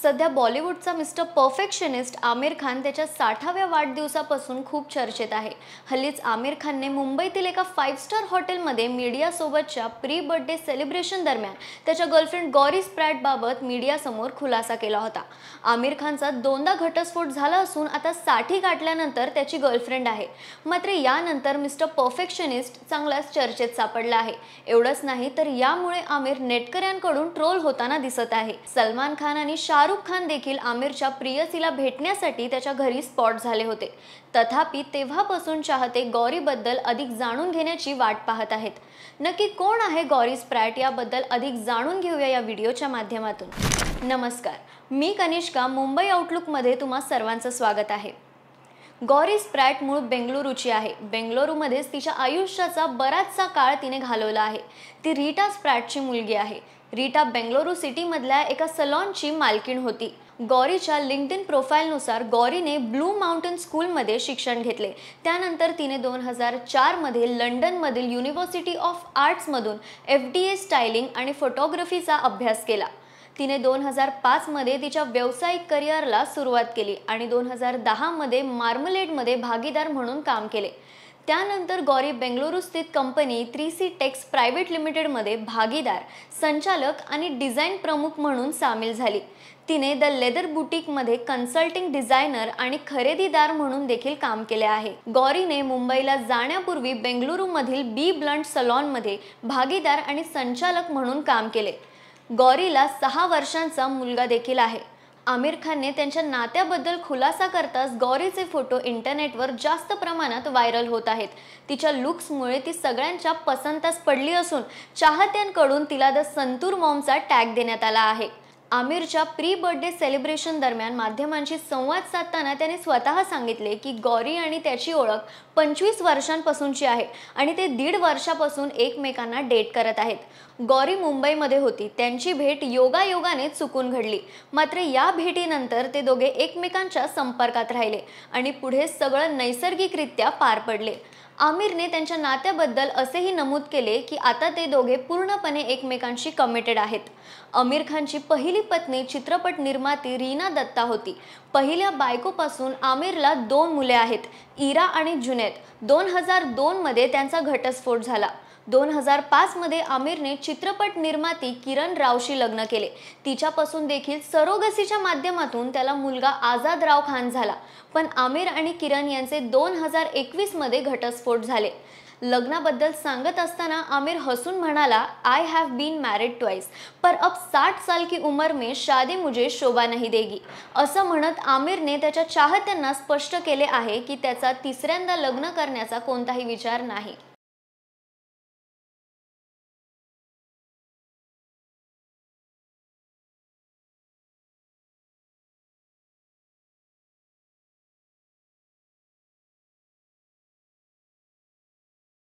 सध्या बॉलिवूडचा mister perfectionist Aamir Khan त्याच्या 60व्या वाढदिवसापासून खूप चर्चेत आहे। हल्लीच आमिर खानने मुंबईतील एका 5 स्टार हॉटेलमध्ये मीडिया सोबतच्या प्री बर्थडे सेलिब्रेशन दरम्यान त्याच्या गर्लफ्रेंड गौरी स्प्रॅट बाबत मीडियासमोर खुलासा केला होता। आमिर खानचा दोनदा घटस्फोट झाला असून आता 60 गाठल्यानंतर त्याची गर्लफ्रेंड आहे। मात्र यानंतर मिस्टर परफेक्शनिस्ट चांगलाच चर्चेत सापडला आहे। एवढंच नाही तर यामुळे आमिर नेटकऱ्यांकडून ट्रोल होताना दिसत आहे। सलमान खान आणि शाहरुख खान देखील आमिरच्या प्रियसीला भेटण्यासाठी त्याच्या घरी स्पॉट झाले होते। तथापि तेव्हापासून चाहते गौरीबद्दल अधिक जाणून घेण्याची वाट पाहत आहेत। नक्की कोण आहे गौरी स्प्रॅट याबद्दल अधिक जाणून घेऊया या व्हिडिओच्या माध्यमातून। नमस्कार, मी कनिष्का, मुंबई आउटलुकमध्ये तुम्हा सर्वांचं स्वागत आहे। गौरी स्प्रॅट मूळ बेंगळुरूची आहे। बेंगळुरूमध्येच तिच्या आयुष्याचा बराचसा काळ तिने घालवला आहे। ती रीटा स्प्रॅटची मुलगी आहे। रीटा बेंगळुरू सिटीमधल्या एका सलॉनची मालकीण होती। गौरीच्या लिंक्डइन प्रोफाइलनुसार गौरीने ब्लू माउंटेन स्कूलमध्ये शिक्षण घेतले। त्यानंतर तिने 2004 मध्ये लंडनमधील युनिव्हर्सिटी ऑफ आर्ट्समधून FDA स्टायलिंग आणि फोटोग्राफीचा अभ्यास केला। तिने 2005 मध्ये तिच्या व्यावसायिक करिअरला सुरुवात केली आणि 2010 मध्ये मार्मलेडमध्ये भागीदार म्हणून काम केले। त्यानंतर गौरी बेंगळुरू स्थित कंपनी 3C टेक्स प्रायव्हेट लिमिटेडमध्ये भागीदार, संचालक आणि डिझाईन प्रमुख म्हणून सामील झाली। तिने द लेदर बुटीकमध्ये कन्सल्टिंग डिझायनर आणि खरेदीदार म्हणून देखील काम केले आहे। गौरीने मुंबईला जाण्यापूर्वी बेंगळुरूमधील बी ब्लंट सलॉनमध्ये भागीदार आणि संचालक म्हणून काम केले। गौरीला 6 वर्षांचा मुलगा देखील आहे। आमिर खानने त्यांच्या नात्याबद्दल खुलासा करताच गौरीचे फोटो इंटरनेटवर जास्त प्रमाणात व्हायरल होत आहेत। तिच्या लुक्समुळे ती सगळ्यांच्या पसंतीस पडली असून चाहत्यांकडून तिला द संतूर मॉमचा टॅग देण्यात आला आहे। आमिरच्या प्री बर्थडे सेलिब्रेशन दरम्यान माध्यमांशी संवाद साधताना त्याने स्वतः सांगितले की गौरी आणि त्याची ओळख 25 वर्षांपासूनची आहे आणि ते 1.5 वर्षापासून एकमेकांना डेट करत आहेत। गौरी मुंबईमध्ये होती। त्यांची भेट योगायोगाने चुकून घडली। मात्र या भेटीनंतर ते दोघे एकमेकांच्या संपर्कात राहिले आणि पुढे सगळं नैसर्गिकरित्या पार पडले। आमिरने त्यांच्या नात्याबद्दल असेही नमूद केले की आता ते दोघे पूर्णपणे एकमेकांशी कमिटेड आहेत। आमिर खानची पहिली पत्नी चित्रपट निर्माती रीना दत्ता होती। पहिल्या बायकोपासून आमिरला 2 मुले आहेत, इरा आणि जुनैद। 2002 मध्ये त्यांचा घटस्फोट झाला। 2005 मध्ये आमिरने चित्रपट निर्माती किरण रावशी लग्न केले। तिच्यापासून देखील सरोगसीच्या माध्यमातून त्याला मुलगा आझाद राव खान झाला। पण आमिर आणि किरण यांचे 2021 मध्ये घटस्फोट झाले। लग्नाबद्दल सांगत असताना आमिर हसून म्हणाला, I have been married twice, पर अब 60 साल की उम्र में शादी मुझे शोभा नहीं देगी। असं म्हणत आमिरने त्याच्या चाहत्यांना स्पष्ट केले आहे की त्याचा तिसऱ्यांदा लग्न करण्याचा कोणताही विचार नाही।